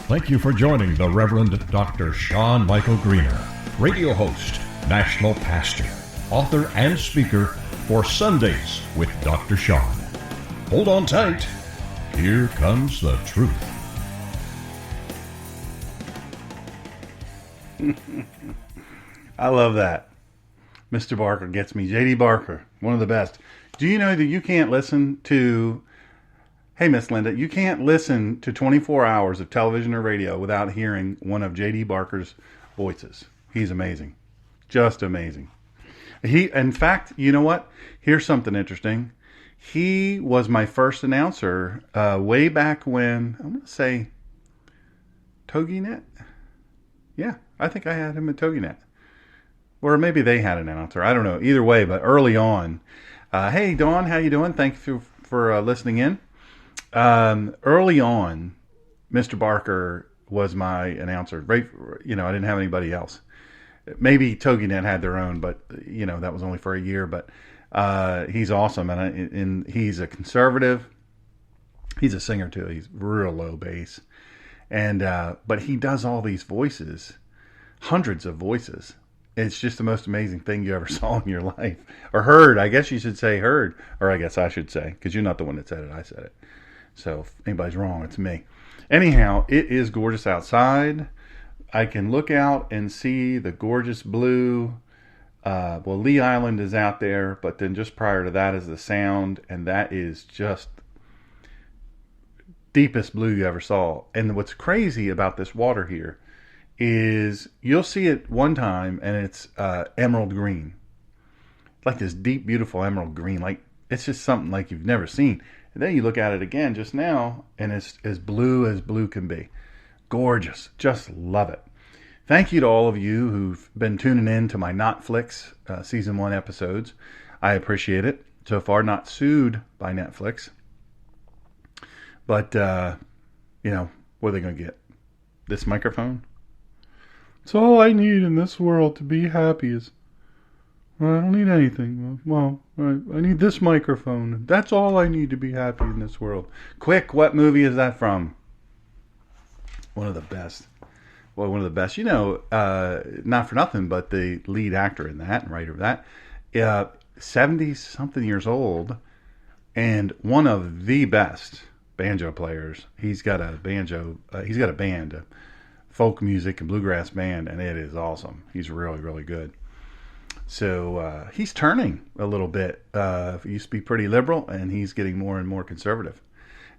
Thank you for joining the Reverend Dr. Sean Michael Greener, radio host, national pastor, author, and speaker for Sundays with Dr. Sean. Hold on tight. Here comes the truth. I love that. Mr. Barker gets me. J.D. Barker, one of the best. Do you know that you can't listen to... Hey, Miss Linda, you can't listen to 24 hours of television or radio without hearing one of J.D. Barker's voices. He's amazing. Just amazing. In fact, you know what? Here's something interesting. He was my first announcer way back when, I'm going to say, TogiNet? Yeah, I think I had him at TogiNet. Or maybe they had an announcer. I don't know. Either way, but early on. Hey, Dawn, how you doing? Thank you for listening in. Early on, Mr. Barker was my announcer. Right, I didn't have anybody else. Maybe TogiNet had their own, but that was only for a year. But he's awesome, and he's a conservative. He's a singer too. He's real low bass, and but he does all these voices, hundreds of voices. It's just the most amazing thing you ever saw in your life, or heard. I guess you should say heard, or I guess I should say, because you're not the one that said it. I said it. So if anybody's wrong, it's me. Anyhow, it is gorgeous outside. I can look out and see the gorgeous blue. Lee Island is out there, but then just prior to that is the Sound, and that is just deepest blue you ever saw. And what's crazy about this water here is you'll see it one time, and it's emerald green. Like this deep, beautiful emerald green. Like it's just something like you've never seen. And then you look at it again just now, and it's as blue can be. Gorgeous. Just love it. Thank you to all of you who've been tuning in to my NOTFlix Season 1 episodes. I appreciate it. So far, not sued by Netflix. But, what are they going to get? This microphone? It's all I need in this world to be happy is... Well, I don't need anything. Well, I need this microphone. That's all I need to be happy in this world. Quick, what movie is that from? One of the best. Well, one of the best. Not for nothing, but the lead actor in that, and writer of that, 70-something years old, and one of the best banjo players. He's got a banjo. He's got a band, a folk music and bluegrass band, and it is awesome. He's really, really good. So he's turning a little bit. He used to be pretty liberal, and he's getting more and more conservative.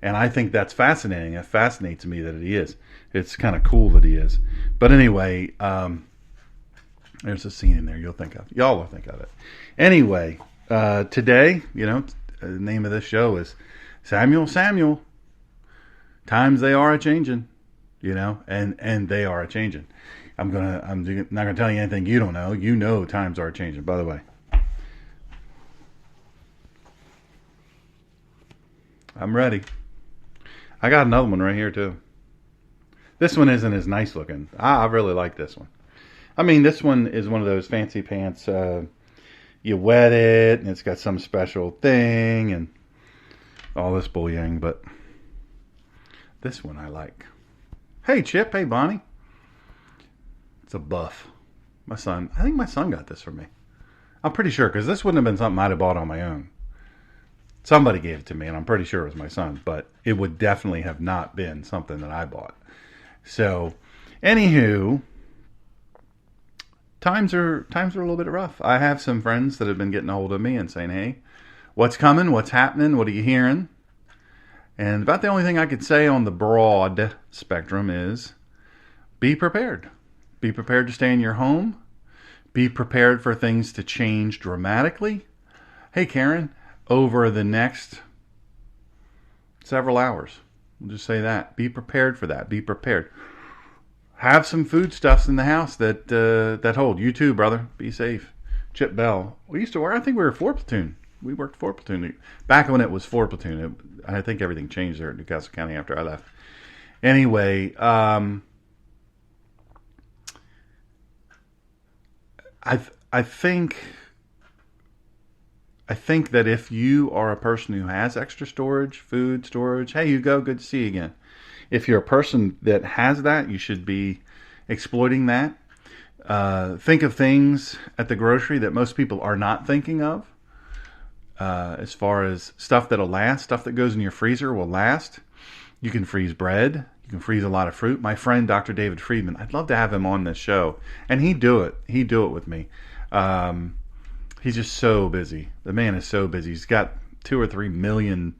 And I think that's fascinating. It fascinates me that he is. It's kind of cool that he is. But anyway, there's a scene in there y'all will think of it. Anyway, today, the name of this show is Samuel. Times they are a-changing, and they are a-changing. I'm not gonna tell you anything you don't know. You know times are changing, by the way. I'm ready. I got another one right here too. This one isn't as nice looking. I really like this one. I mean, this one is one of those fancy pants. You wet it, and it's got some special thing, and all this bullying. But this one I like. Hey, Chip. Hey, Bonnie. It's a buff. I think my son got this for me. I'm pretty sure, because this wouldn't have been something I'd have bought on my own. Somebody gave it to me, and I'm pretty sure it was my son, but it would definitely have not been something that I bought. So, anywho, times are a little bit rough. I have some friends that have been getting a hold of me and saying, hey, what's coming? What's happening? What are you hearing? And about the only thing I could say on the broad spectrum is be prepared. Be prepared to stay in your home. Be prepared for things to change dramatically. Hey, Karen, over the next several hours. We'll just say that. Be prepared for that. Be prepared. Have some foodstuffs in the house that hold. You too, brother. Be safe. Chip Bell. We used to work, I think we were 4 platoon. We worked 4 platoon. Back when it was 4 platoon. I think everything changed there at Newcastle County after I left. Anyway, I think that if you are a person who has extra storage, food storage, hey, you go, good to see you again. if you're a person that has that, you should be exploiting that. Think of things at the grocery that most people are not thinking of. As far as stuff that'll last, stuff that goes in your freezer will last. You can freeze bread. You can freeze a lot of fruit. My friend, Dr. David Friedman, I'd love to have him on this show. And he'd do it. He'd do it with me. He's just so busy. The man is so busy. He's got 2 or 3 million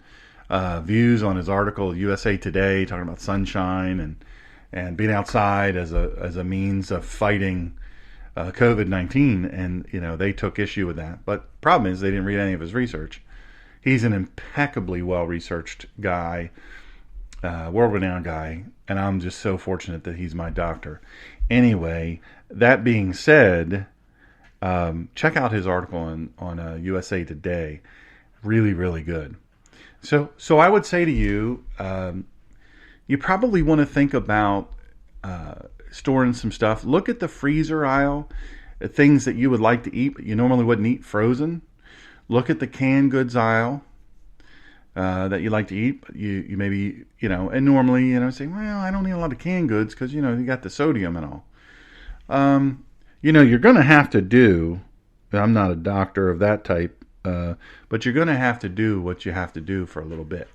views on his article, USA Today, talking about sunshine and being outside as a means of fighting COVID-19. And, they took issue with that. But problem is they didn't read any of his research. He's an impeccably well-researched guy, world-renowned guy, and I'm just so fortunate that he's my doctor. Anyway, that being said, check out his article on USA Today. Really, really good. So I would say to you, you probably want to think about storing some stuff. Look at the freezer aisle, things that you would like to eat but you normally wouldn't eat frozen. Look at the canned goods aisle that you like to eat. But you maybe, and normally, say, well, I don't eat a lot of canned goods because, you got the sodium and all. You're going to have to do, I'm not a doctor of that type, but you're going to have to do what you have to do for a little bit.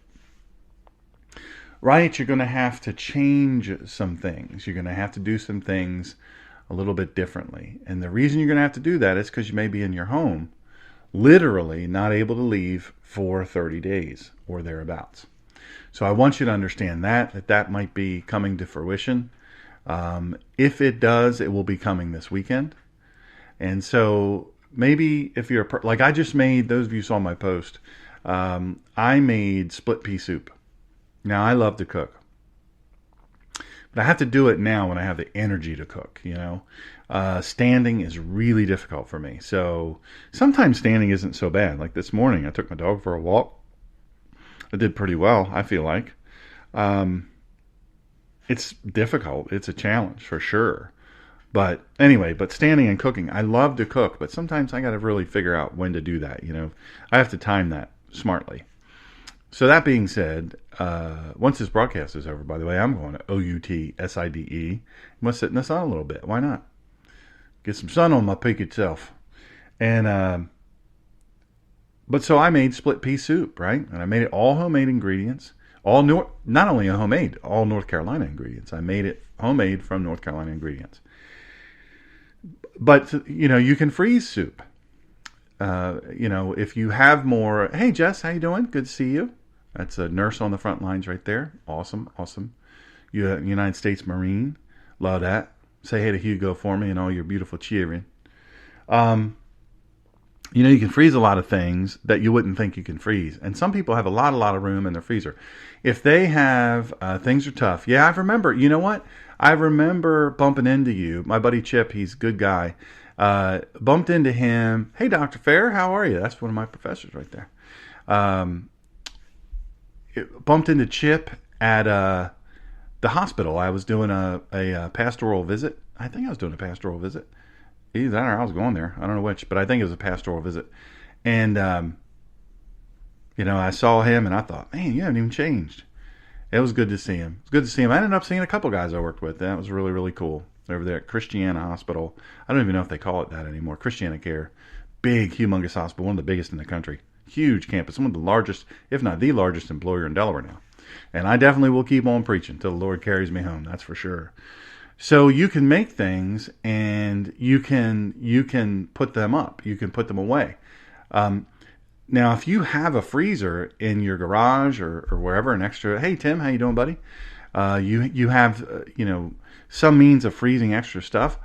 Right? You're going to have to change some things. You're going to have to do some things a little bit differently. And the reason you're going to have to do that is because you may be in your home, literally not able to leave for 30 days or thereabouts. So I want you to understand that might be coming to fruition. If it does, it will be coming this weekend. And so maybe if you're like I just made, those of you who saw my post, I made split pea soup. Now I love to cook, but I have to do it now when I have the energy to cook. Standing is really difficult for me. So sometimes standing isn't so bad. Like this morning, I took my dog for a walk. I did pretty well, I feel like. It's difficult. It's a challenge for sure. But anyway, standing and cooking, I love to cook, but sometimes I got to really figure out when to do that. I have to time that smartly. So that being said, once this broadcast is over, by the way, I'm going to OUTSIDE. I'm going to sit in the sun a little bit. Why not? Get some sun on my peaked self. And, but so I made split pea soup, right? And I made it all homemade ingredients. Not only a homemade, all North Carolina ingredients. I made it homemade from North Carolina ingredients. But, you can freeze soup. If you have more, hey, Jess, how you doing? Good to see you. That's a nurse on the front lines right there. Awesome. You're a United States Marine. Love that. Say hey to Hugo for me and all your beautiful cheering. You can freeze a lot of things that you wouldn't think you can freeze. And some people have a lot of room in their freezer. If they have, things are tough. Yeah, I remember, you know what? I remember bumping into you. My buddy Chip, he's a good guy. Bumped into him. Hey, Dr. Fair, how are you? That's one of my professors right there. Bumped into Chip at the hospital. I was doing a pastoral visit. I think I was doing a pastoral visit. Either that or I was going there. I don't know which, but I think it was a pastoral visit. And, I saw him and I thought, man, you haven't even changed. It was good to see him. I ended up seeing a couple guys I worked with. That was really, really cool. Over there at Christiana Hospital. I don't even know if they call it that anymore. Christiana Care. Big, humongous hospital. One of the biggest in the country. Huge campus. One of the largest, if not the largest employer in Delaware now. And I definitely will keep on preaching till the Lord carries me home. That's for sure. So you can make things and you can put them up. You can put them away. Now, if you have a freezer in your garage or wherever, an extra, hey, Tim, how you doing, buddy? You have, some means of freezing extra stuff.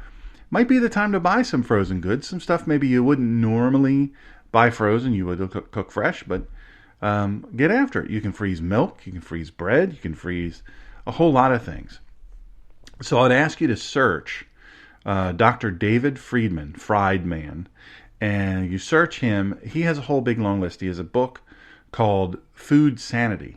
Might be the time to buy some frozen goods. Some stuff maybe you wouldn't normally buy frozen. You would cook fresh, but get after it. You can freeze milk. You can freeze bread. You can freeze a whole lot of things. So I'd ask you to search Dr. David Friedman, Fried Man, and you search him. He has a whole big long list. He has a book called Food Sanity.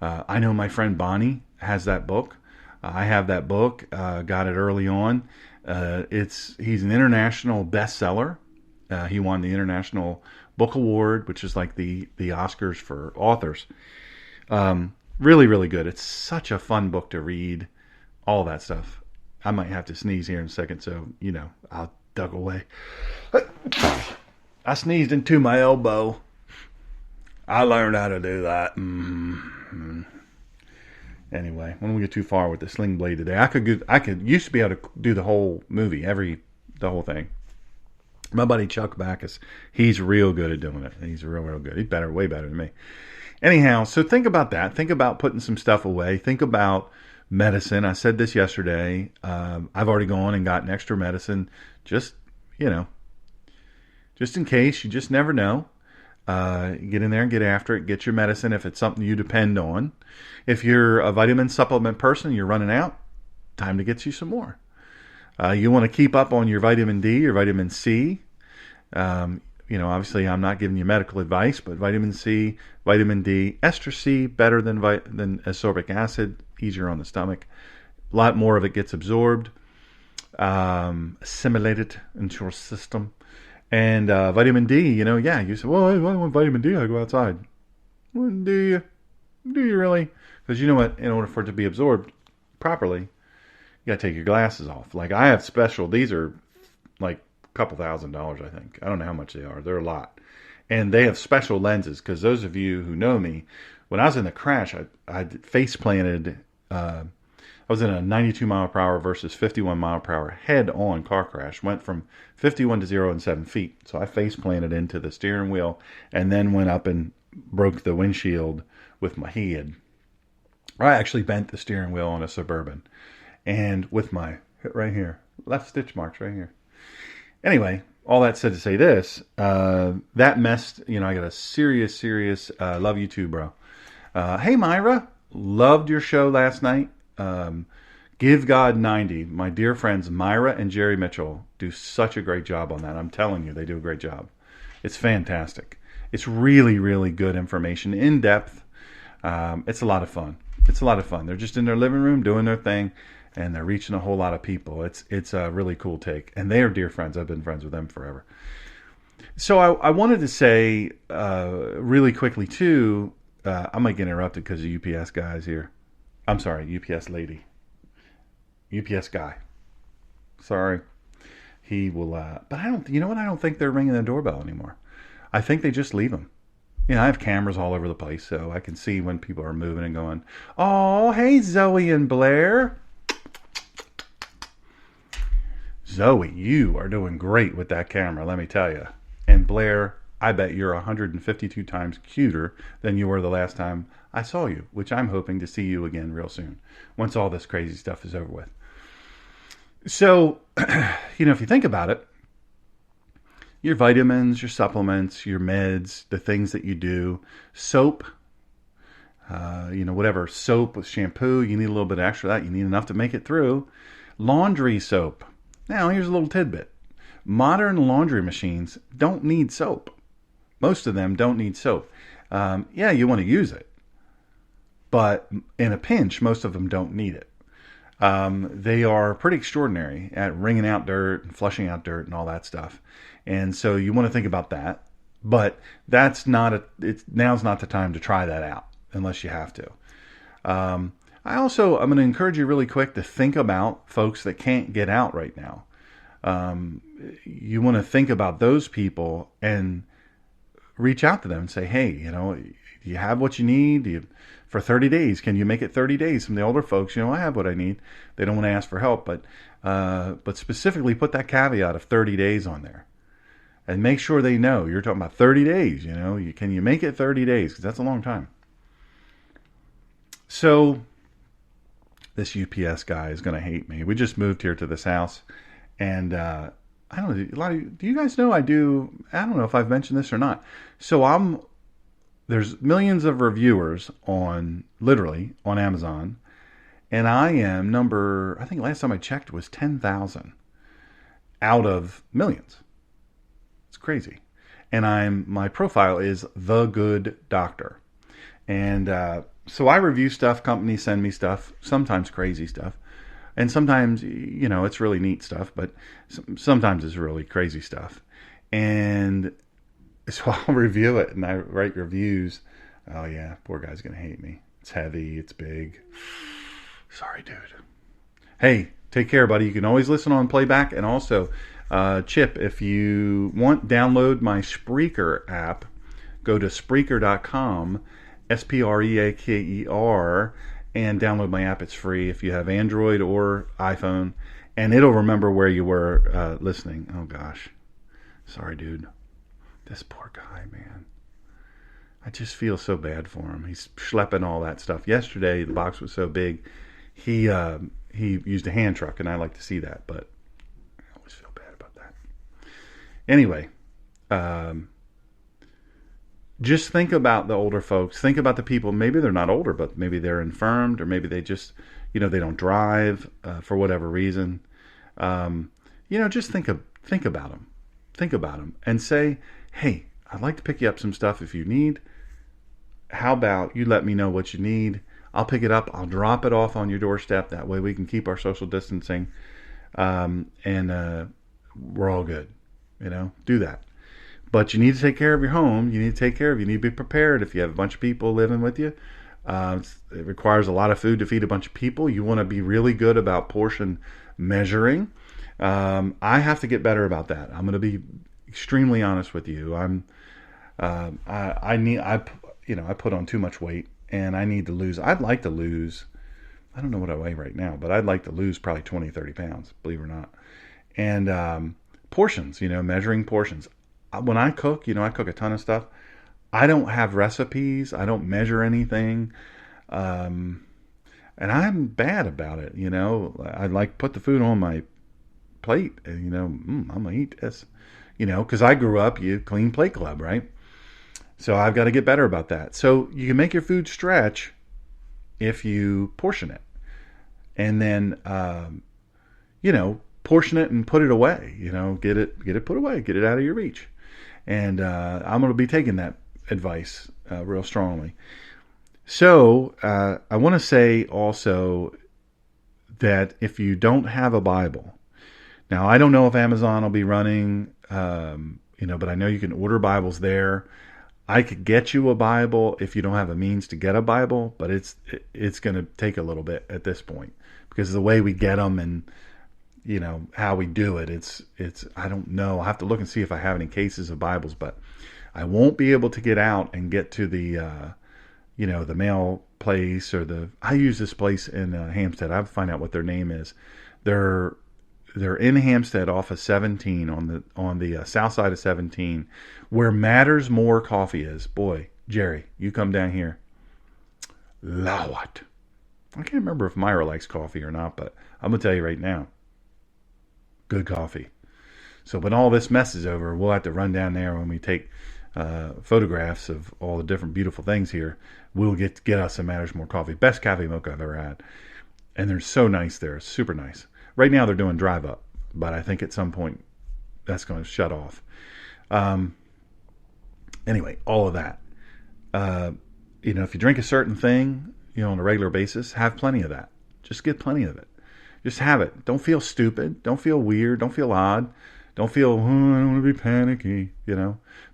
I know my friend Bonnie has that book. I have that book. Got it early on. He's an international bestseller. He won the International Book Award, which is like the Oscars for authors. Really, really good. It's such a fun book to read. All that stuff. I might have to sneeze here in a second, so, I'll duck away. I sneezed into my elbow. I learned how to do that. Anyway, when we get too far with the sling blade today, I could used to be able to do the whole movie, the whole thing. My buddy Chuck Backus, he's real good at doing it. He's real good. He's way better than me. Anyhow, so think about that. Think about putting some stuff away. Think about medicine. I said this yesterday. I've already gone and gotten extra medicine. Just in case. You just never know. Get in there and get after it. Get your medicine if it's something you depend on. If you're a vitamin supplement person, you're running out, time to get you some more. You want to keep up on your vitamin D, your vitamin C. Obviously I'm not giving you medical advice, but vitamin C, vitamin D, ester C, better than ascorbic acid, easier on the stomach. A lot more of it gets absorbed, assimilated into your system. And vitamin D, you say, well, I want vitamin D, I go outside. Well, do you? Do you really? Because you know what? In order for it to be absorbed properly, you got to take your glasses off. Like I have special, these are like a couple $1,000s, I think. I don't know how much they are. They're a lot. And they have special lenses because those of you who know me, when I was in the crash, I face planted. I was in a 92 mile per hour versus 51 mile per hour head-on car crash. Went from 51 to 0 in 7 feet. So I face planted into the steering wheel and then went up and broke the windshield with my head. I actually bent the steering wheel on a Suburban. And with my, right here, left stitch marks right here. Anyway, all that said to say this, that messed, I got a serious, love you too, bro. Hey, Myra, loved your show last night. Give God 90. My dear friends Myra and Jerry Mitchell do such a great job on that. I'm telling you, they do a great job. It's fantastic. It's really, really good information, in depth. It's a lot of fun. They're just in their living room doing their thing, and they're reaching a whole lot of people. It's a really cool take, and they are dear friends. I've been friends with them forever. So I wanted to say really quickly too. I might get interrupted because of UPS guys here. I'm sorry, UPS lady. UPS guy. Sorry. He will, but I don't think they're ringing the doorbell anymore. I think they just leave them. I have cameras all over the place, so I can see when people are moving and going, oh, hey, Zoe and Blair. Zoe, you are doing great with that camera, let me tell you. And Blair, I bet you're 152 times cuter than you were the last time I saw you, which I'm hoping to see you again real soon, once all this crazy stuff is over with. So, if you think about it, your vitamins, your supplements, your meds, the things that you do, soap, whatever, soap with shampoo, you need a little bit extra of that. You need enough to make it through. Laundry soap. Now, here's a little tidbit. Modern laundry machines don't need soap. Most of them don't need soap. You want to use it. But in a pinch, most of them don't need it. They are pretty extraordinary at wringing out dirt and flushing out dirt and all that stuff. And so you want to think about that. But now's not the time to try that out unless you have to. I'm going to encourage you really quick to think about folks that can't get out right now. You want to think about those people and reach out to them and say, hey, do you have what you need? For 30 days, can you make it 30 days? Some of the older folks, I have what I need. They don't want to ask for help, but specifically put that caveat of 30 days on there. And make sure they know you're talking about 30 days, can you make it 30 days? Because that's a long time. So this UPS guy is going to hate me. We just moved here to this house, and I don't know, do you guys know I don't know if I've mentioned this or not. So there's millions of reviewers literally on Amazon, and I am I think last time I checked was 10,000 out of millions. It's crazy. And my profile is The Good Doctor. And so I review stuff, companies send me stuff, sometimes crazy stuff. And sometimes, it's really neat stuff, but sometimes it's really crazy stuff. And so I'll review it and I write reviews. Oh yeah, poor guy's going to hate me. It's heavy. It's big. Sorry, dude. Hey, take care, buddy. You can always listen on playback. And also, Chip, if you want, download my Spreaker app. Go to Spreaker.com, Spreaker, and download my app. It's free if you have Android or iPhone. And it'll remember where you were listening. Oh, gosh. Sorry, dude. This poor guy, man. I just feel so bad for him. He's schlepping all that stuff. Yesterday, the box was so big, he used a hand truck, and I like to see that, but I always feel bad about that. Anyway, just think about the older folks. Think about the people. Maybe they're not older, but maybe they're infirmed, or maybe they just, they don't drive for whatever reason. Just think about them. Think about them and say, hey, I'd like to pick you up some stuff if you need. How about you let me know what you need? I'll pick it up. I'll drop it off on your doorstep. That way we can keep our social distancing. And we're all good. Do that. But you need to take care of your home. You need to be prepared if you have a bunch of people living with you. It requires a lot of food to feed a bunch of people. You want to be really good about portion measuring. I have to get better about that. I'm going to be extremely honest with you. I put on too much weight, and I need to lose. I'd like to lose, I don't know what I weigh right now, but I'd like to lose probably 20, 30 pounds, believe it or not. And portions, measuring portions. When I cook, I cook a ton of stuff. I don't have recipes. I don't measure anything. And I'm bad about it, I put the food on my plate, and, I'm going to eat this, because I grew up, clean plate club, right? So I've got to get better about that. So you can make your food stretch if you portion it. And then, portion it and put it away. Get it put away. Get it out of your reach. And I'm going to be taking that advice real strongly. So I want to say also that if you don't have a Bible, now I don't know if Amazon will be running, but I know you can order Bibles there. I could get you a Bible if you don't have a means to get a Bible, but it's going to take a little bit at this point because the way we get them and how we do it, it's I don't know. I'll have to look and see if I have any cases of Bibles, but I won't be able to get out and get to the the mail place or I use this place in Hampstead. I have to find out what their name is. They're in Hampstead off of 17 on the south side of 17, where Matters More Coffee is. Boy, Jerry, you come down here. Lord. I can't remember if Myra likes coffee or not, but I'm going to tell you right now. Good coffee. So when all this mess is over, we'll have to run down there when we take photographs of all the different beautiful things here. We'll get us some Matters More Coffee. Best cafe mocha I've ever had. And they're so nice there. Super nice. Right now they're doing drive up, but I think at some point that's going to shut off. Anyway, all of that. If you drink a certain thing, on a regular basis, have plenty of that. Just get plenty of it. Just have it. Don't feel stupid. Don't feel weird. Don't feel odd. Don't feel, I don't want to be panicky.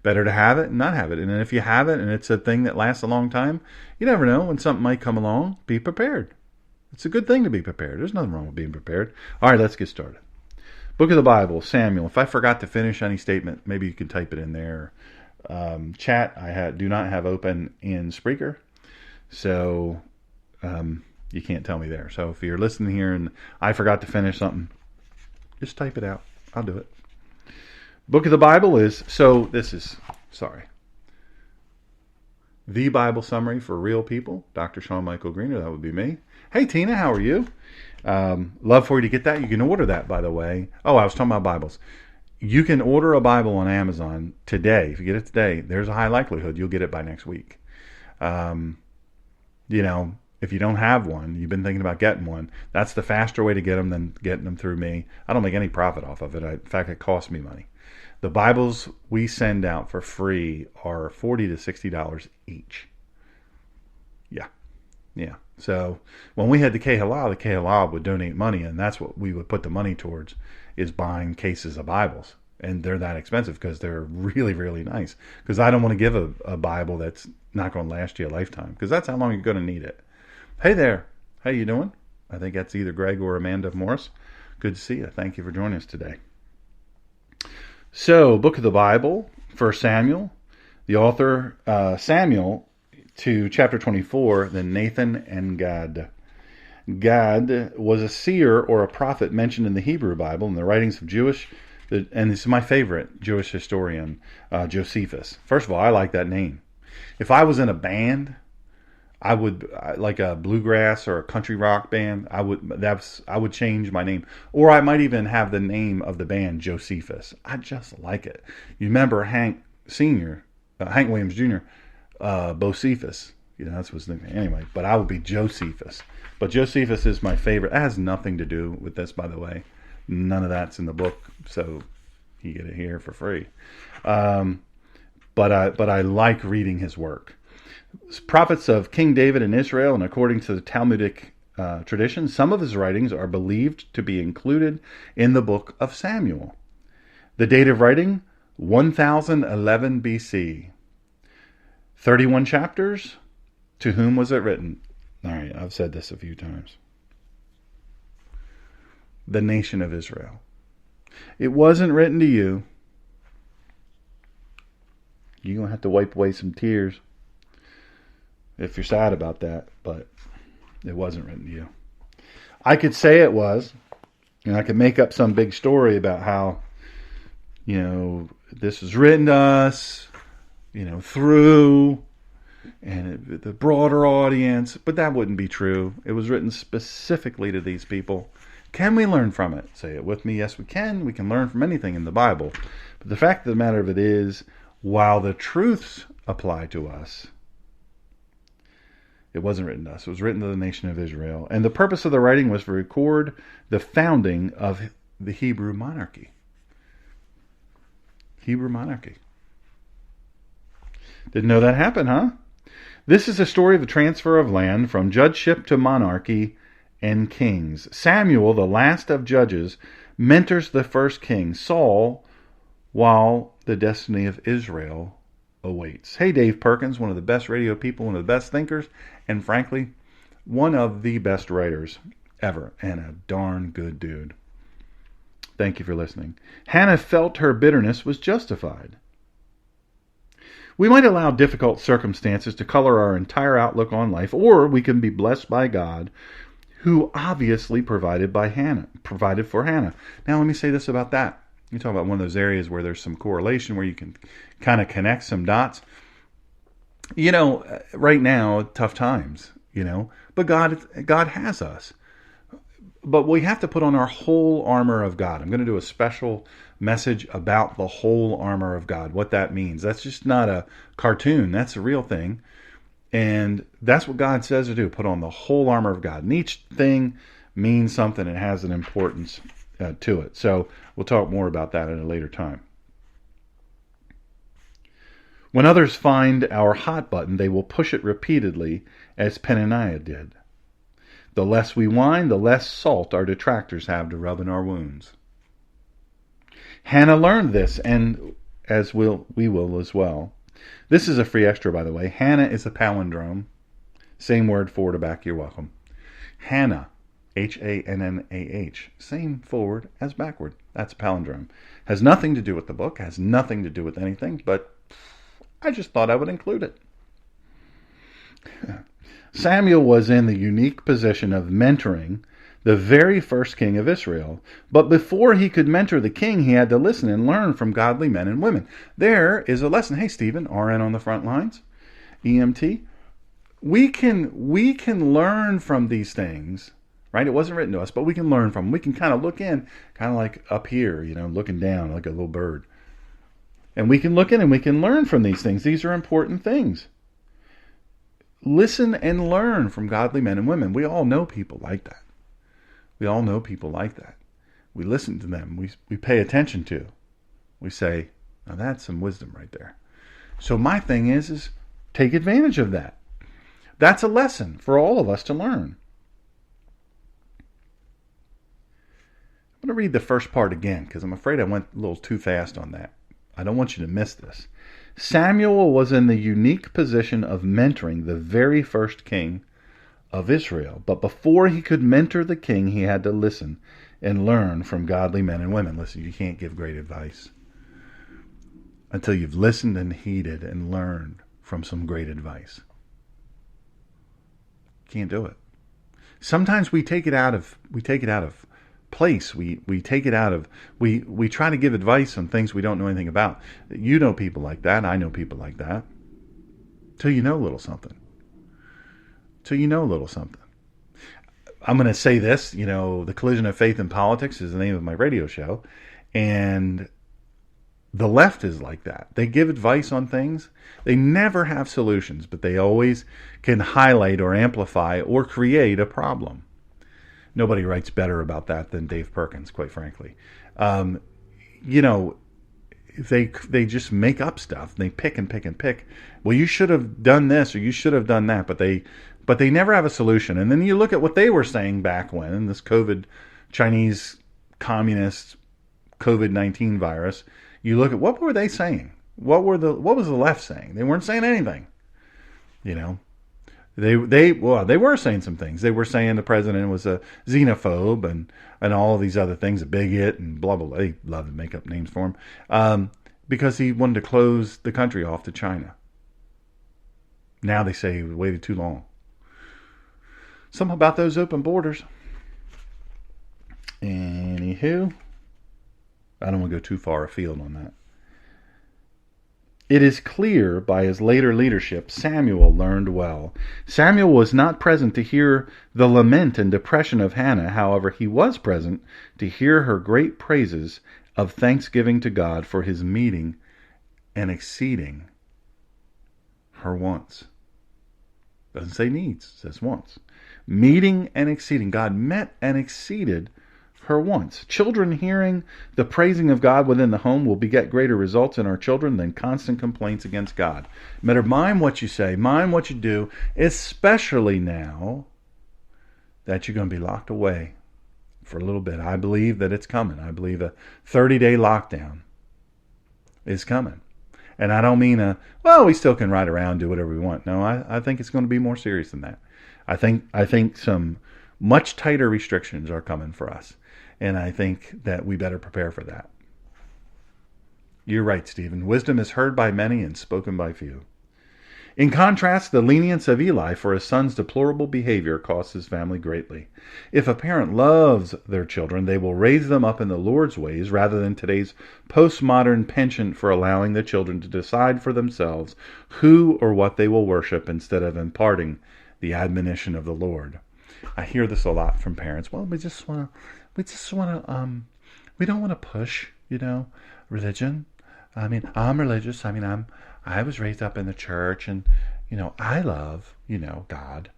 Better to have it and not have it. And if you have it and it's a thing that lasts a long time, you never know when something might come along. Be prepared. It's a good thing to be prepared. There's nothing wrong with being prepared. All right, let's get started. Book of the Bible, Samuel. If I forgot to finish any statement, maybe you can type it in there. Chat, I do not have open in Spreaker, so you can't tell me there. So if you're listening here and I forgot to finish something, just type it out. I'll do it. Book of the Bible is, The Bible Summary for Real People, Dr. Shawn Michael Greener, that would be me. Hey, Tina, how are you? Love for you to get that. You can order that, by the way. Oh, I was talking about Bibles. You can order a Bible on Amazon today. If you get it today, there's a high likelihood you'll get it by next week. If you don't have one, you've been thinking about getting one, that's the faster way to get them than getting them through me. I don't make any profit off of it. In fact, it costs me money. The Bibles we send out for free are $40 to $60 each. Yeah. So when we had the K-Halal would donate money, and that's what we would put the money towards, is buying cases of Bibles. And they're that expensive because they're really, really nice. Because I don't want to give a Bible that's not going to last you a lifetime, because that's how long you're going to need it. Hey there. How you doing? I think that's either Greg or Amanda Morris. Good to see you. Thank you for joining us today. So, book of the Bible, 1 Samuel. The author, Samuel, to chapter 24, then Nathan and Gad. Gad was a seer or a prophet mentioned in the Hebrew Bible in the writings of and this is my favorite Jewish historian, Josephus. First of all, I like that name. If I was in a band, I would like a bluegrass or a country rock band. I would change my name, or I might even have the name of the band Josephus. I just like it. You remember Hank Williams Jr., Bocephus. That's his name anyway. But I would be Josephus. But Josephus is my favorite. That has nothing to do with this, by the way. None of that's in the book, so you get it here for free. But I like reading his work. Prophets of King David in Israel, and according to the Talmudic tradition, some of his writings are believed to be included in the book of Samuel. The date of writing, 1011 BC. 31 chapters. To whom was it written? All right, I've said this a few times. The nation of Israel. It wasn't written to you. You're going to have to wipe away some tears if you're sad about that, but it wasn't written to you. I could say it was, and I could make up some big story about how, this was written to us, through, and the broader audience, but that wouldn't be true. It was written specifically to these people. Can we learn from it? Say it with me. Yes, we can. We can learn from anything in the Bible. But the fact of the matter of it is, while the truths apply to us, it wasn't written to us. It was written to the nation of Israel. And the purpose of the writing was to record the founding of the Hebrew monarchy. Hebrew monarchy. Didn't know that happened, huh? This is a story of the transfer of land from judgeship to monarchy and kings. Samuel, the last of judges, mentors the first king, Saul, while the destiny of Israel awaits. Hey, Dave Perkins, one of the best radio people, one of the best thinkers, and frankly, one of the best writers ever, and a darn good dude. Thank you for listening. Hannah felt her bitterness was justified. We might allow difficult circumstances to color our entire outlook on life, or we can be blessed by God, who obviously provided for Hannah. Now, let me say this about that. You talk about one of those areas where there's some correlation, where you can kind of connect some dots. Right now, tough times, but God has us. But we have to put on our whole armor of God. I'm going to do a special message about the whole armor of God, what that means. That's just not a cartoon. That's a real thing. And that's what God says to do, put on the whole armor of God. And each thing means something and has an importance to it. So we'll talk more about that at a later time. When others find our hot button, they will push it repeatedly, as Peninnah did. The less we whine, the less salt our detractors have to rub in our wounds. Hannah learned this, and we will as well. This is a free extra, by the way. Hannah is a palindrome. Same word forward to back, you're welcome. Hannah, Hannah, same forward as backward. That's a palindrome. Has nothing to do with the book, has nothing to do with anything, but I just thought I would include it. Samuel was in the unique position of mentoring the very first king of Israel. But before he could mentor the king, he had to listen and learn from godly men and women. There is a lesson. Hey, Stephen, RN on the front lines, EMT. We can learn from these things, right? It wasn't written to us, but we can learn from them. We can kind of look in, kind of like up here, looking down like a little bird. And we can look in and we can learn from these things. These are important things. Listen and learn from godly men and women. We all know people like that. We listen to them. We pay attention to. We say, now that's some wisdom right there. So my thing is take advantage of that. That's a lesson for all of us to learn. I'm going to read the first part again because I'm afraid I went a little too fast on that. I don't want you to miss this. Samuel was in the unique position of mentoring the very first king of Israel. But before he could mentor the king, he had to listen and learn from godly men and women. Listen, you can't give great advice until you've listened and heeded and learned from some great advice. Can't do it. Sometimes we take it out of place. We take it out of we try to give advice on things we don't know anything about. You know people like that. I know people like that. Till you know a little something. I'm going to say this, the collision of faith and politics is the name of my radio show. And the left is like that. They give advice on things. They never have solutions, but they always can highlight or amplify or create a problem. Nobody writes better about that than Dave Perkins, quite frankly. They just make up stuff. They pick and pick and pick. Well, you should have done this or you should have done that, but they never have a solution. And then you look at what they were saying back when, in this Chinese communist COVID-19 virus. You look at what were they saying? What was the left saying? They weren't saying anything. They were saying some things. They were saying the president was a xenophobe and all of these other things, a bigot and blah blah blah. They love to make up names for him because he wanted to close the country off to China. Now they say we waited too long. Something about those open borders. Anywho, I don't want to go too far afield on that. It is clear by his later leadership, Samuel learned well. Samuel was not present to hear the lament and depression of Hannah. However, he was present to hear her great praises of thanksgiving to God for his meeting and exceeding her wants. Doesn't say needs, it says wants. Meeting and exceeding. God met and exceeded her wants. Children hearing the praising of God within the home will beget greater results in our children than constant complaints against God. Better mind what you say, mind what you do, especially now that you're going to be locked away for a little bit. I believe that it's coming. I believe a 30-day lockdown is coming. And I don't mean we still can ride around, do whatever we want. No, I think it's going to be more serious than that. I think some much tighter restrictions are coming for us. And I think that we better prepare for that. You're right, Stephen. Wisdom is heard by many and spoken by few. In contrast, the lenience of Eli for his son's deplorable behavior costs his family greatly. If a parent loves their children, they will raise them up in the Lord's ways rather than today's postmodern penchant for allowing the children to decide for themselves who or what they will worship instead of imparting the admonition of the Lord. I hear this a lot from parents. Well, we don't want to push, religion. I mean, I'm religious. I was raised up in the church and, I love, God.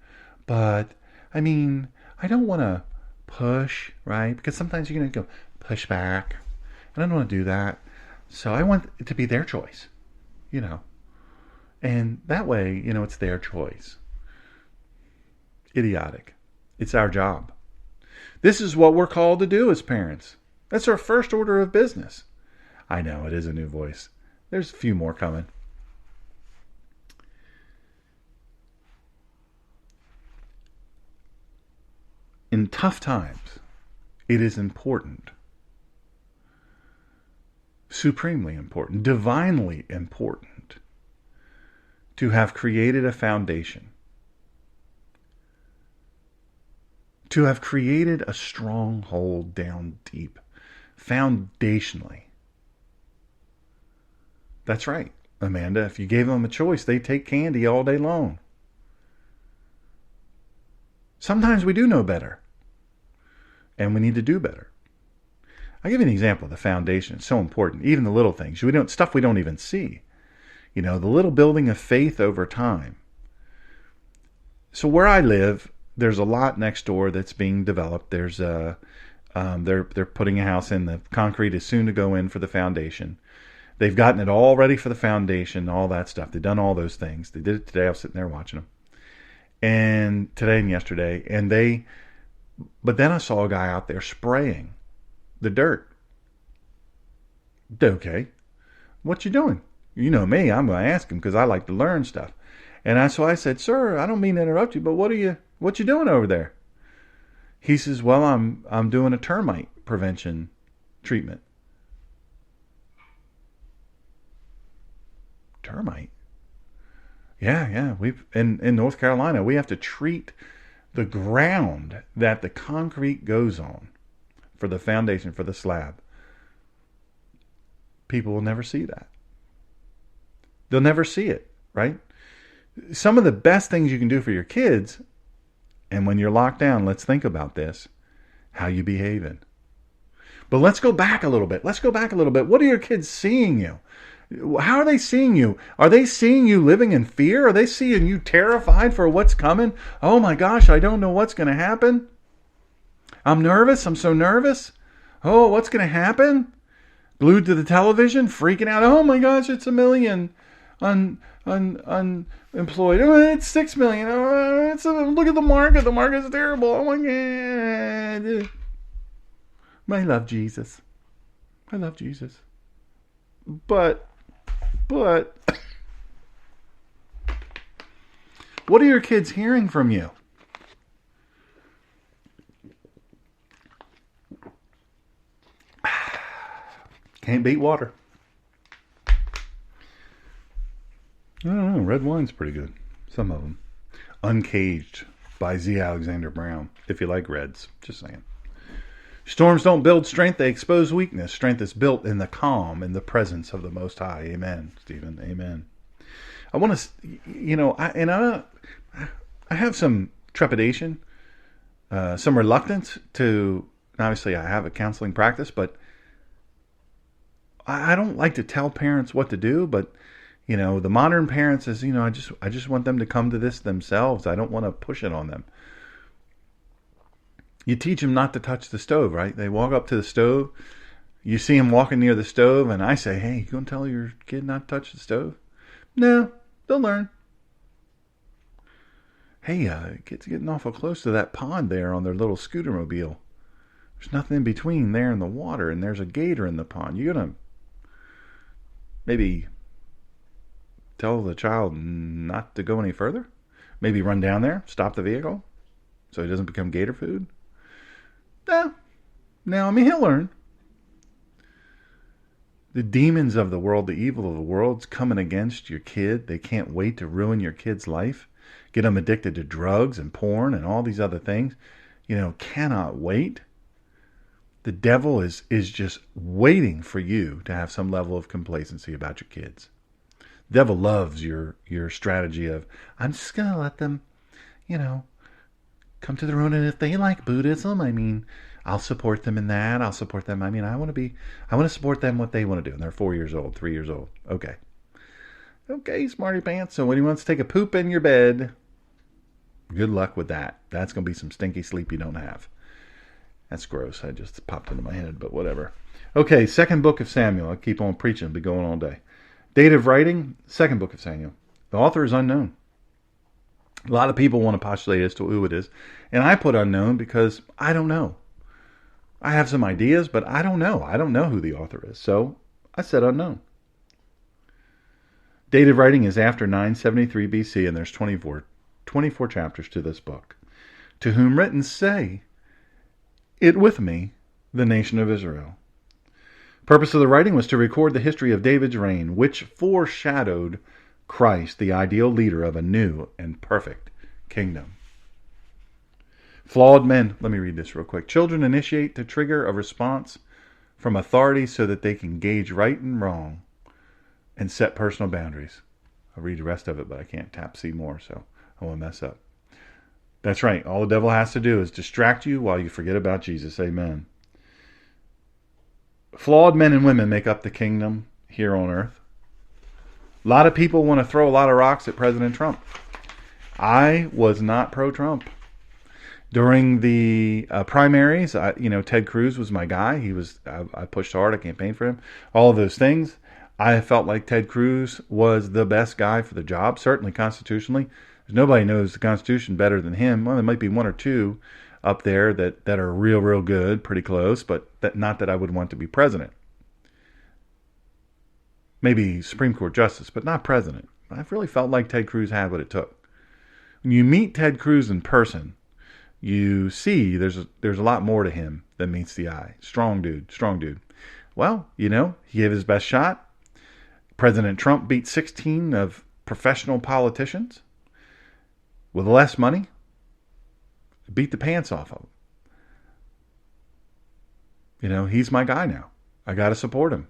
But, I don't want to push, right? Because sometimes you're going to go push back. And I don't want to do that. So I want it to be their choice, And that way, it's their choice. Idiotic. It's our job. This is what we're called to do as parents. That's our first order of business. I know, it is a new voice. There's a few more coming. In tough times, it is important, supremely important, divinely important, to have created a foundation. To have created a stronghold down deep, foundationally. That's right, Amanda. If you gave them a choice, they'd take candy all day long. Sometimes we do know better. And we need to do better. I'll give you an example of the foundation. It's so important. Even the little things. Stuff we don't even see. The little building of faith over time. So where I live, there's a lot next door that's being developed. There's they're putting a house in. The concrete is soon to go in for the foundation. They've gotten it all ready for the foundation, all that stuff. They've done all those things. They did it today. I was sitting there watching them. And today and yesterday. But then I saw a guy out there spraying the dirt. Okay. What you doing? You know me. I'm going to ask him because I like to learn stuff. And so I said, sir, I don't mean to interrupt you, but what are What you doing over there? He says, well, I'm doing a termite prevention treatment. Termite? Yeah. We've in North Carolina, we have to treat the ground that the concrete goes on for the foundation, for the slab. People will never see that. They'll never see it, right? Some of the best things you can do for your kids, and when you're locked down, let's think about this, how you behaving. But let's go back a little bit. What are your kids seeing you? How are they seeing you? Are they seeing you living in fear? Are they seeing you terrified for what's coming? Oh my gosh, I don't know what's going to happen. I'm nervous. I'm so nervous. Oh, what's going to happen? Glued to the television, freaking out. Oh my gosh, it's 1 million unemployed. Oh, it's 6 million. Oh, look at the market. The market's terrible. Oh my God. I love Jesus. But what are your kids hearing from you? Can't beat water. I don't know. Red wine's pretty good. Some of them. Uncaged by Z. Alexander Brown. If you like reds. Just saying. Storms don't build strength. They expose weakness. Strength is built in the calm, in the presence of the Most High. Amen, Stephen. Amen. I want to, I have some trepidation, some reluctance to, obviously I have a counseling practice, but I don't like to tell parents what to do, but the modern parents is, I just want them to come to this themselves. I don't want to push it on them. You teach them not to touch the stove, right? They walk up to the stove. You see them walking near the stove, and I say, hey, you going to tell your kid not to touch the stove? No, they'll learn. Hey, kids getting awful close to that pond there on their little scooter mobile. There's nothing in between there and the water, and there's a gator in the pond. You're going to maybe tell the child not to go any further? Maybe run down there, stop the vehicle, so he doesn't become gator food? No, he'll learn. The demons of the world, the evil of the world's coming against your kid. They can't wait to ruin your kid's life. Get them addicted to drugs and porn and all these other things. Cannot wait. The devil is just waiting for you to have some level of complacency about your kids. The devil loves your strategy of, I'm just going to let them, come to their own. And if they like Buddhism, I'll support them in that. I'll support them. I want to support them what they want to do. And they're 4 years old, 3 years old. Okay, smarty pants. So when he wants to take a poop in your bed, good luck with that. That's going to be some stinky sleep you don't have. That's gross. I just popped into my head, but whatever. Okay, second book of Samuel. I'll keep on preaching. I'll be going all day. Date of writing, second book of Samuel. The author is unknown. A lot of people want to postulate as to who it is. And I put unknown because I don't know. I have some ideas, but I don't know. I don't know who the author is. So I said unknown. Date of writing is after 973 BC, and there's 24 chapters to this book. To whom written say, it with me, the nation of Israel. Purpose of the writing was to record the history of David's reign, which foreshadowed Christ, the ideal leader of a new and perfect kingdom. Flawed men, let me read this real quick. Children initiate to trigger a response from authority so that they can gauge right and wrong and set personal boundaries. I'll read the rest of it, but I can't tap see more, so I won't mess up. That's right. All the devil has to do is distract you while you forget about Jesus. Amen. Flawed men and women make up the kingdom here on earth. A lot of people want to throw a lot of rocks at President Trump. I was not pro-Trump. During the primaries, Ted Cruz was my guy. I pushed hard. I campaigned for him. All of those things. I felt like Ted Cruz was the best guy for the job, certainly constitutionally. Nobody knows the Constitution better than him. Well, there might be one or two up there that are real good, pretty close, but not that I would want to be president. Maybe Supreme Court Justice, but not president. I really felt like Ted Cruz had what it took. when you meet Ted Cruz in person, you see there's a lot more to him than meets the eye. Strong dude, strong dude. Well, he gave his best shot. President Trump beat 16 of professional politicians with less money. Beat the pants off of him. He's my guy now. I got to support him.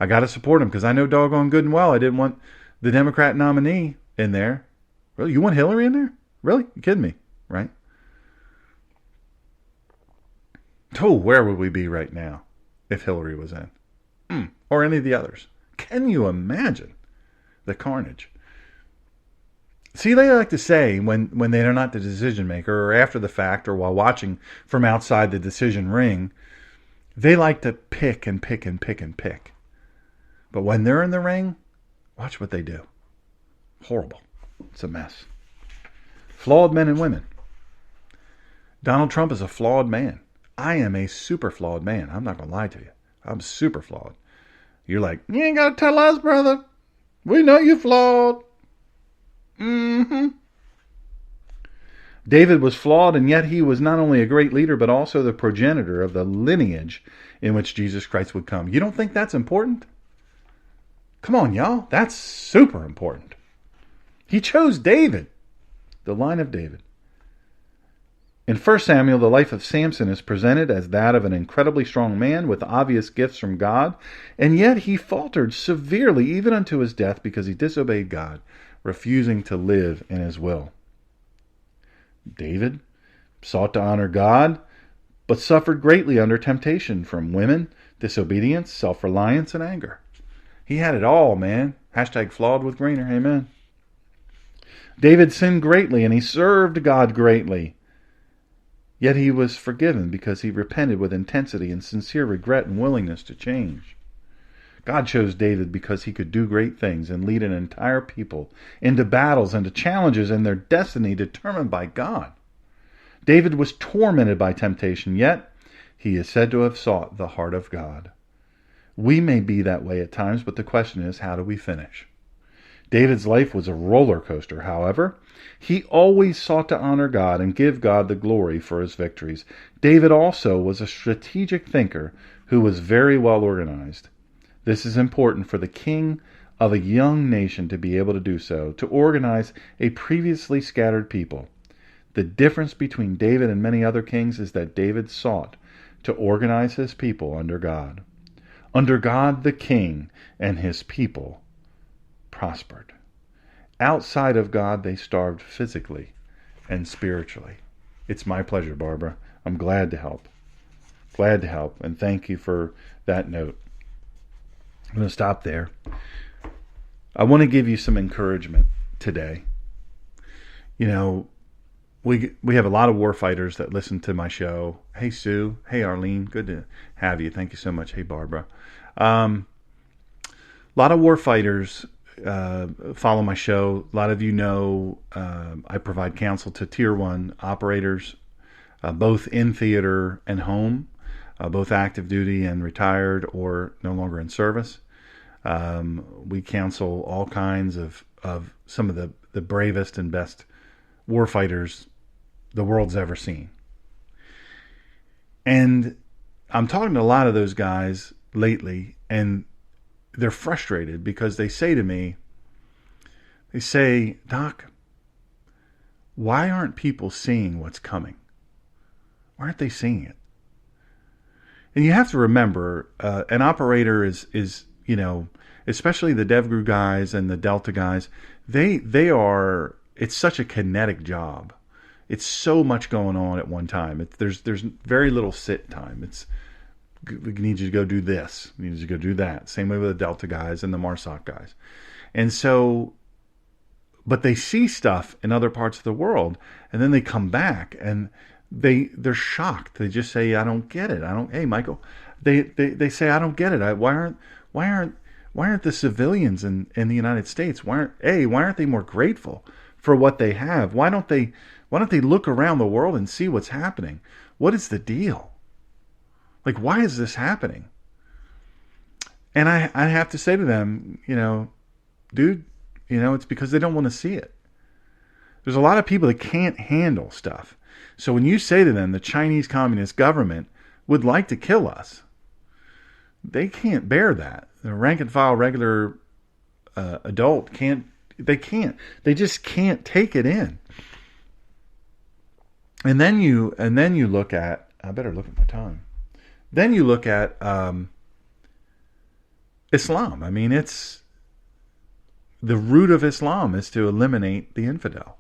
I got to support him because I know doggone good and well I didn't want the Democrat nominee in there. Really? You want Hillary in there? Really? You kidding me? Right? Oh, where would we be right now if Hillary was in? Or any of the others? Can you imagine the carnage? See, they like to say when they're not the decision maker or after the fact or while watching from outside the decision ring, they like to pick and pick and pick and pick. But when they're in the ring, watch what they do. Horrible. It's a mess. Flawed men and women. Donald Trump is a flawed man. I am a super flawed man. I'm not going to lie to you. I'm super flawed. You're like, you ain't got to tell us, brother. We know you flawed. David was flawed, and yet he was not only a great leader, but also the progenitor of the lineage in which Jesus Christ would come. You don't think that's important? Come on, y'all. That's super important. He chose David, the line of David. In 1 Samuel, the life of Samson is presented as that of an incredibly strong man with obvious gifts from God, and yet he faltered severely even unto his death because he disobeyed God, refusing to live in his will. David sought to honor God, but suffered greatly under temptation from women, disobedience, self-reliance, and anger. He had it all, man. Hashtag flawed with Greener. Amen. David sinned greatly, and he served God greatly. Yet he was forgiven because he repented with intensity and sincere regret and willingness to change. God chose David because he could do great things and lead an entire people into battles and to challenges in their destiny determined by God. David was tormented by temptation, yet he is said to have sought the heart of God. We may be that way at times, but the question is, how do we finish? David's life was a roller coaster, however. He always sought to honor God and give God the glory for his victories. David also was a strategic thinker who was very well organized. This is important for the king of a young nation to be able to do so, to organize a previously scattered people. The difference between David and many other kings is that David sought to organize his people under God. Under God, the king and his people prospered. Outside of God, they starved physically and spiritually. It's my pleasure, Barbara. I'm glad to help. Glad to help, and thank you for that note. I'm going to stop there. I want to give you some encouragement today. We have a lot of war fighters that listen to my show. Hey, Sue. Hey, Arlene. Good to have you. Thank you so much. Hey, Barbara. A lot of war fighters follow my show. A lot of you know I provide counsel to Tier 1 operators, both in theater and home, both active duty and retired or no longer in service. We counsel all kinds of some of the bravest and best war fighters the world's ever seen. And I'm talking to a lot of those guys lately, and they're frustrated because they say to me, Doc, why aren't people seeing what's coming? Why aren't they seeing it? And you have to remember, an operator is especially the DevGru guys and the Delta guys, it's such a kinetic job. It's so much going on at one time. There's very little sit time. We need you to go do this. We need you to go do that. Same way with the Delta guys and the MARSOC guys. And so, but they see stuff in other parts of the world, and then they come back and they're shocked. They just say, I don't get it. Hey, Michael, they say, I don't get it. Why aren't the civilians in the United States, why aren't they more grateful for what they have? Why don't they look around the world and see what's happening? What is the deal? Like, why is this happening? And I have to say to them, dude, it's because they don't want to see it. There's a lot of people that can't handle stuff. So when you say to them, the Chinese Communist government would like to kill us, they can't bear that. The rank and file regular adult can't. They just can't take it in. And then you look at. I better look at my time. Then you look at Islam. I mean, it's the root of Islam is to eliminate the infidel.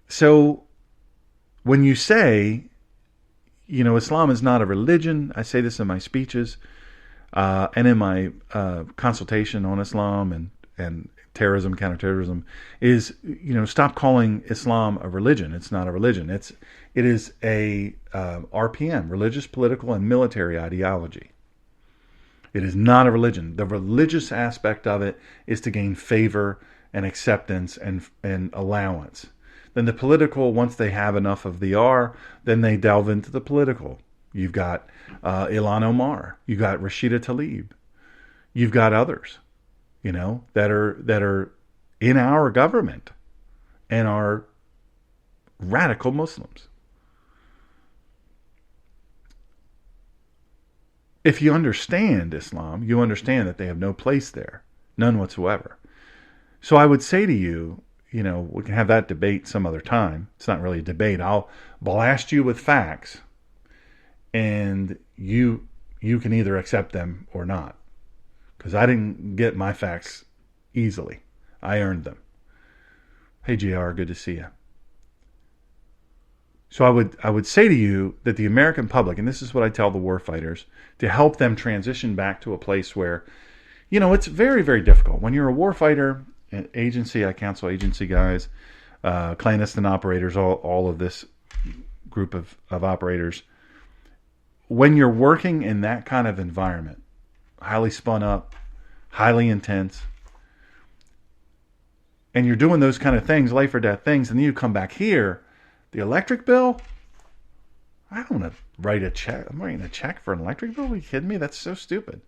So when you say, Islam is not a religion, I say this in my speeches and in my consultation on Islam and terrorism, counterterrorism, is, stop calling Islam a religion. It's not a religion. It is a RPM, religious, political, and military ideology. It is not a religion. The religious aspect of it is to gain favor and acceptance and allowance. Then the political, once they have enough of the R, then they delve into the political. You've got Ilhan Omar. You've got Rashida Tlaib. You've got others, that are in our government and are radical Muslims. If you understand Islam, you understand that they have no place there, none whatsoever. So I would say to you, we can have that debate some other time. It's not really a debate. I'll blast you with facts, and you can either accept them or not. Because I didn't get my facts easily. I earned them. Hey, JR, good to see you. So I would say to you that the American public, and this is what I tell the warfighters, to help them transition back to a place where, it's very, very difficult. When you're a warfighter, an agency, I counsel agency guys, clandestine operators, all of this group of operators. When you're working in that kind of environment, highly spun up, highly intense, and you're doing those kind of things, life or death things, and then you come back here, the electric bill, I don't want to write a check. I'm writing a check for an electric bill? Are you kidding me? That's so stupid.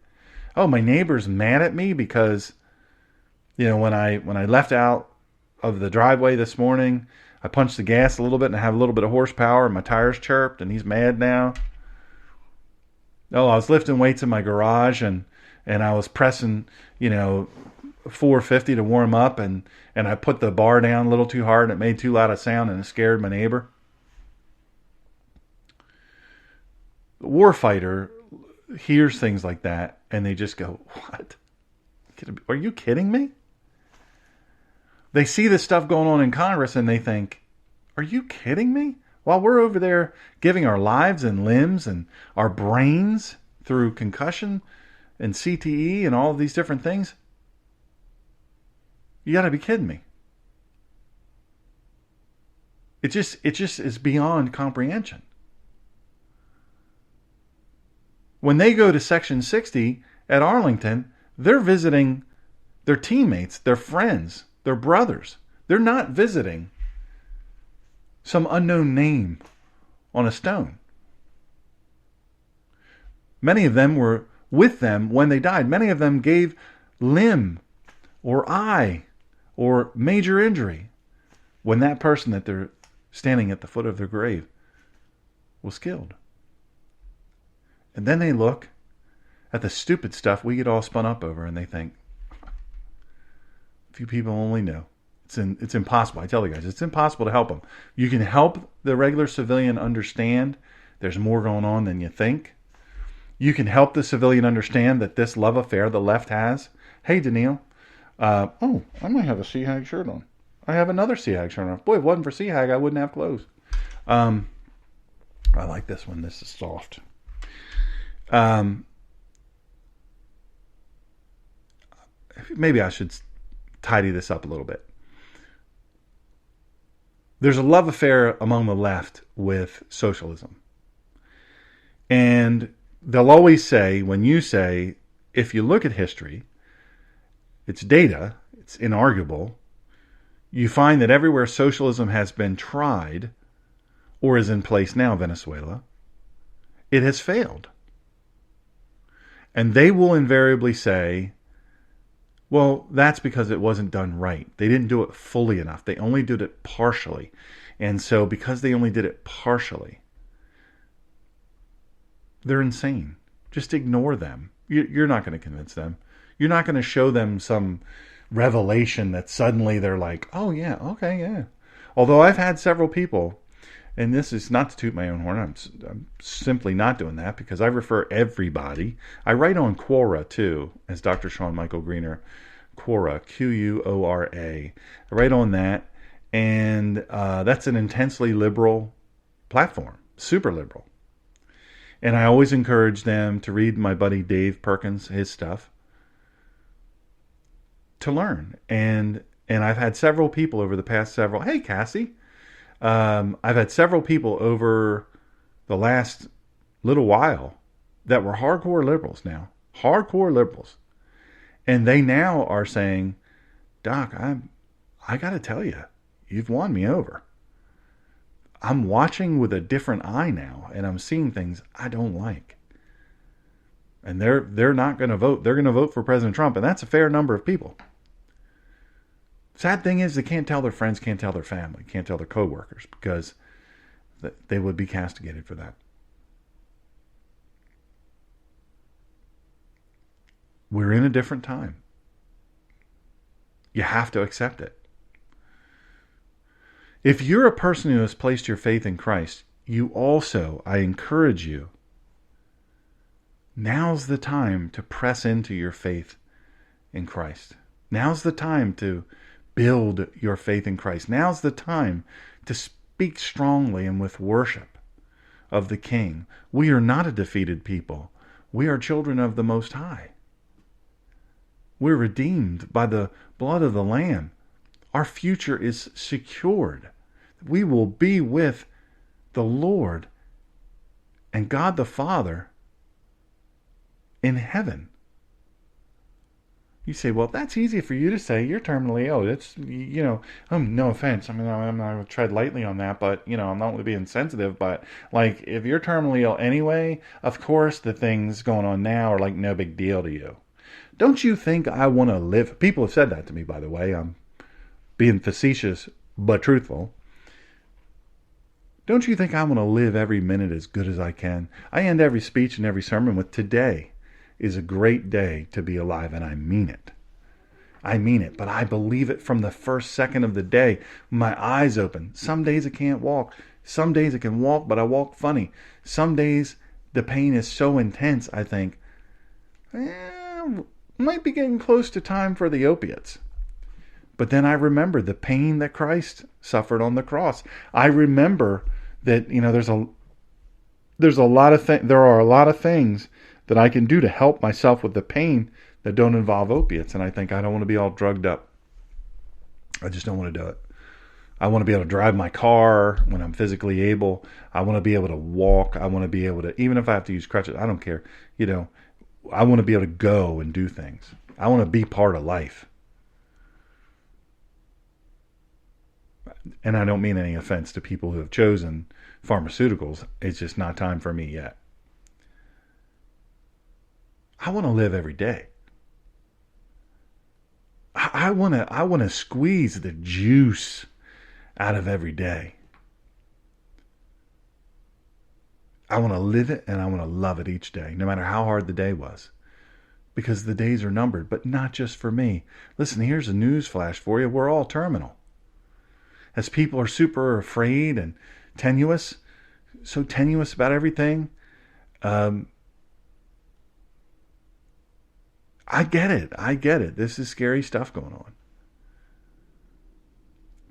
Oh, my neighbor's mad at me because, when I left out of the driveway this morning, I punched the gas a little bit and I have a little bit of horsepower and my tires chirped and he's mad now. Oh, I was lifting weights in my garage and I was pressing, 450 to warm up and I put the bar down a little too hard and it made too loud a sound and it scared my neighbor. The warfighter hears things like that and they just go, what? Are you kidding me? They see this stuff going on in Congress and they think, are you kidding me? While we're over there giving our lives and limbs and our brains through concussion and CTE and all of these different things, you got to be kidding me. It just is beyond comprehension. When they go to Section 60 at Arlington, they're visiting their teammates, their friends, their brothers. They're not visiting some unknown name on a stone. Many of them were with them when they died. Many of them gave limb or eye or major injury when that person that they're standing at the foot of their grave was killed. And then they look at the stupid stuff we get all spun up over and they think, few people only know. It's impossible. I tell the guys, it's impossible to help them. You can help the regular civilian understand there's more going on than you think. You can help the civilian understand that this love affair the left has. Hey, Daniil. I might have a CHAG shirt on. I have another CHAG shirt on. Boy, if it wasn't for CHAG, I wouldn't have clothes. I like this one. This is soft. Maybe I should tidy this up a little bit. There's a love affair among the left with socialism. And they'll always say, when you say, if you look at history, it's data, it's inarguable, you find that everywhere socialism has been tried or is in place now, Venezuela, it has failed. And they will invariably say, Well, that's because it wasn't done right. They didn't do it fully enough. They only did it partially. And so because they only did it partially, they're insane. Just ignore them. You're not going to convince them. You're not going to show them some revelation that suddenly they're like, oh yeah, okay, yeah. Although I've had several people, and this is not to toot my own horn, I'm simply not doing that because I refer everybody. I write on Quora too, as Dr. Sean Michael Greener, Quora, Quora. I write on that, and that's an intensely liberal platform, super liberal. And I always encourage them to read my buddy Dave Perkins, his stuff, to learn. And I've had several people over the past several, hey Cassie, I've had several people over the last little while that were hardcore liberals now. Hardcore liberals. And they now are saying, Doc, I got to tell you, you've won me over. I'm watching with a different eye now, and I'm seeing things I don't like. And they're not going to vote. They're going to vote for President Trump, and that's a fair number of people. Sad thing is they can't tell their friends, can't tell their family, can't tell their coworkers because they would be castigated for that. We're in a different time. You have to accept it. If you're a person who has placed your faith in Christ, you also, I encourage you, now's the time to press into your faith in Christ. Now's the time to build your faith in Christ. Now's the time to speak strongly and with worship of the King. We are not a defeated people. We are children of the Most High. We're redeemed by the blood of the Lamb. Our future is secured. We will be with the Lord and God the Father in heaven. You say, well, that's easy for you to say. You're terminally ill. It's, no offense. I mean, I'm not going to tread lightly on that, but, I'm not going to be insensitive. But, like, if you're terminally ill anyway, of course the things going on now are, like, no big deal to you. Don't you think I want to live? People have said that to me, by the way. I'm being facetious, but truthful. Don't you think I want to live every minute as good as I can? I end every speech and every sermon with, today is a great day to be alive, and I mean it. I mean it, but I believe it from the first second of the day. My eyes open. Some days I can't walk. Some days I can walk, but I walk funny. Some days the pain is so intense, I think, might be getting close to time for the opiates. But then I remember the pain that Christ suffered on the cross. I remember that, there are a lot of things that I can do to help myself with the pain that don't involve opiates. And I think I don't want to be all drugged up. I just don't want to do it. I want to be able to drive my car when I'm physically able. I want to be able to walk. I want to be able to, even if I have to use crutches, I don't care. I want to be able to go and do things. I want to be part of life. And I don't mean any offense to people who have chosen pharmaceuticals. It's just not time for me yet. I want to live every day. I want to squeeze the juice out of every day. I want to live it and I want to love it each day, no matter how hard the day was. Because the days are numbered, but not just for me. Listen, here's a news flash for you. We're all terminal. As people are super afraid and so tenuous about everything, I get it. This is scary stuff going on.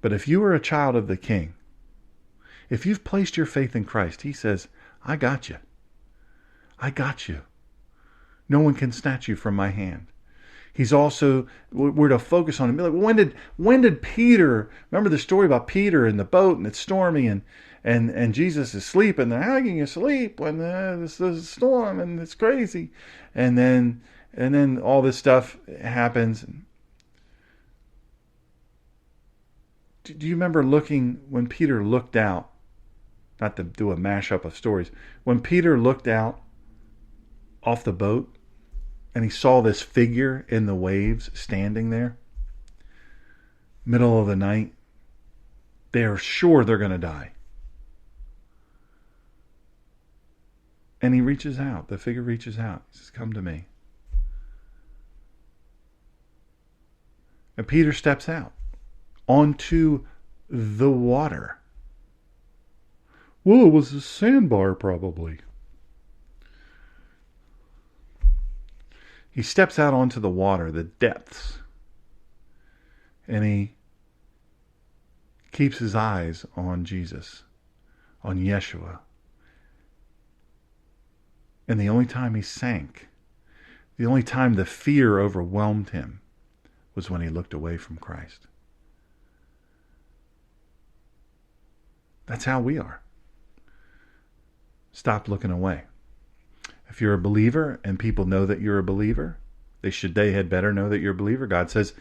But if you are a child of the King, if you've placed your faith in Christ, he says, I got you. I got you. No one can snatch you from my hand. He's also, we're to focus on him. Like, when did Peter, remember the story about Peter in the boat and it's stormy and Jesus is sleeping. How can you sleep when there's a storm and it's crazy? And then all this stuff happens. Do you remember when Peter looked out, not to do a mashup of stories, when Peter looked out off the boat and he saw this figure in the waves standing there, middle of the night, they're sure they're going to die. And he reaches out. The figure reaches out. He says, come to me. And Peter steps out onto the water. Well, it was a sandbar, probably. He steps out onto the water, the depths, and he keeps his eyes on Jesus, on Yeshua. And the only time he sank, the only time the fear overwhelmed him, was when he looked away from Christ. That's how we are. Stop looking away. If you're a believer and people know that you're a believer, they had better know that you're a believer. God says,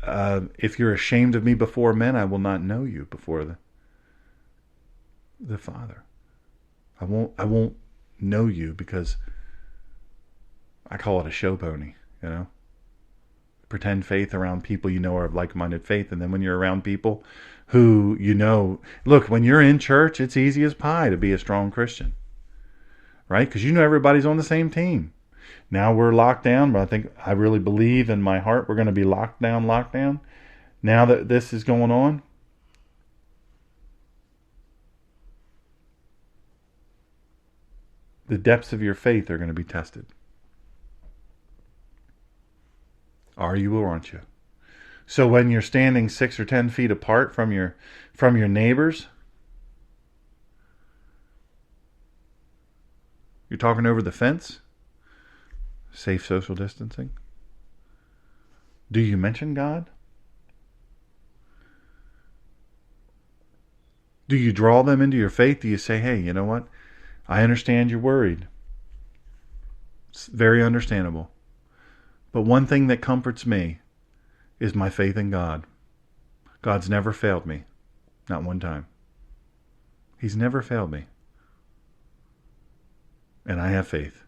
if you're ashamed of me before men, I will not know you before the Father. I won't know you because I call it a show pony, you know. Pretend faith around people you know are of like-minded faith, and then when you're around people who you know, look, when you're in church, it's easy as pie to be a strong Christian, right? Because you know everybody's on the same team. Now we're locked down, but I really believe in my heart we're going to be locked down. Now that this is going on, the depths of your faith are going to be tested. Are you or aren't you? So when you're standing 6 or 10 feet apart from your neighbors, you're talking over the fence, safe social distancing. Do you mention God? Do you draw them into your faith? Do you say, hey, you know what? I understand you're worried. It's very understandable. But one thing that comforts me is my faith in God. God's never failed me. Not one time. He's never failed me. And I have faith.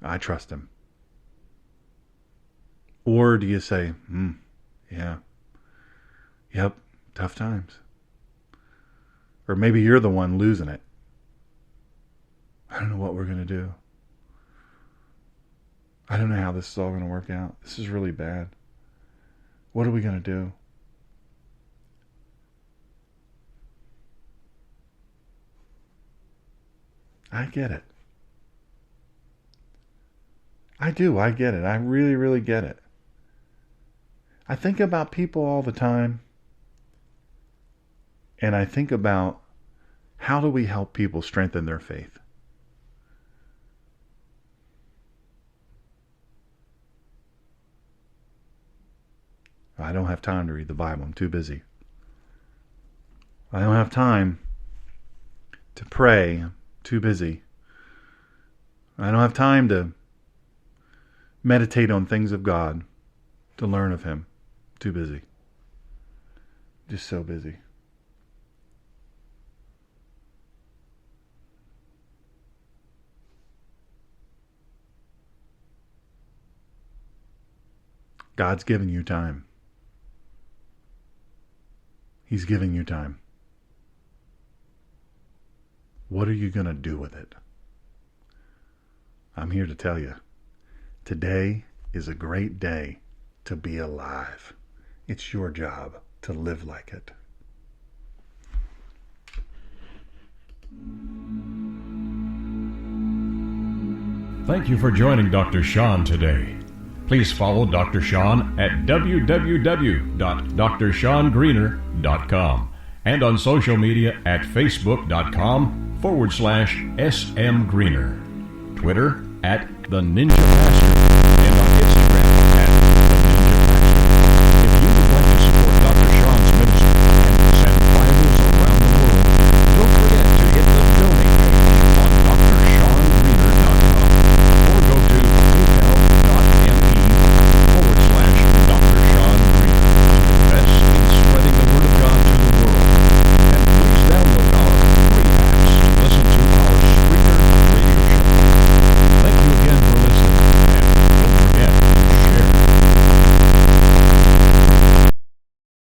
I trust him. Or do you say, yeah, yep, tough times. Or maybe you're the one losing it. I don't know what we're going to do. I don't know how this is all going to work out. This is really bad. What are we going to do? I get it. I do. I get it. I really, really get it. I think about people all the time. And I think about how do we help people strengthen their faith? I don't have time to read the Bible. I'm too busy. I don't have time to pray. I'm too busy. I don't have time to meditate on things of God, to learn of him. Too busy. Just so busy. God's giving you time. He's giving you time. What are you going to do with it? I'm here to tell you, today is a great day to be alive. It's your job to live like it. Thank you for joining Dr. Sean today. Please follow Dr. Sean at www.drseangreener.com and on social media at facebook.com/smgreener, Twitter at The Ninja Pastor, and on Instagram